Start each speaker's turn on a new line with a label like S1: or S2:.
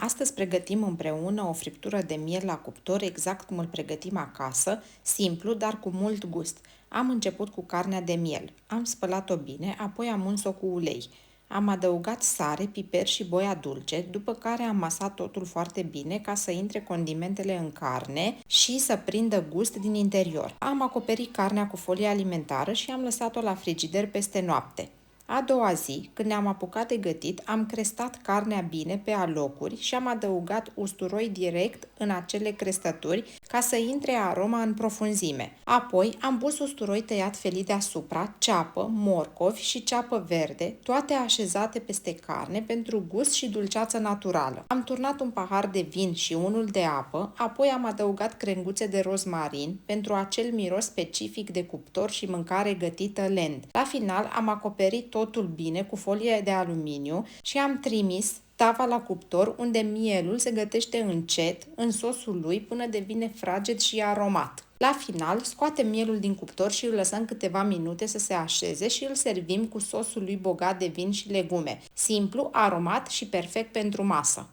S1: Astăzi pregătim împreună o friptură de miel la cuptor, exact cum îl pregătim acasă, simplu, dar cu mult gust. Am început cu carnea de miel. Am spălat-o bine, apoi am uns-o cu ulei. Am adăugat sare, piper și boia dulce, după care am masat totul foarte bine ca să intre condimentele în carne și să prindă gust din interior. Am acoperit carnea cu folie alimentară și am lăsat-o la frigider peste noapte. A doua zi, când ne-am apucat de gătit, am crestat carnea bine pe alocuri și am adăugat usturoi direct în acele crestături ca să intre aroma în profunzime. Apoi am pus usturoi tăiat felii deasupra, ceapă, morcovi și ceapă verde, toate așezate peste carne pentru gust și dulceață naturală. Am turnat un pahar de vin și unul de apă, apoi am adăugat crenguțe de rozmarin pentru acel miros specific de cuptor și mâncare gătită lent. La final am acoperit totul bine cu folie de aluminiu și am trimis tava la cuptor, unde mielul se gătește încet în sosul lui până devine fraged și aromat. La final, scoatem mielul din cuptor și îl lăsăm câteva minute să se așeze și îl servim cu sosul lui bogat de vin și legume. Simplu, aromat și perfect pentru masă.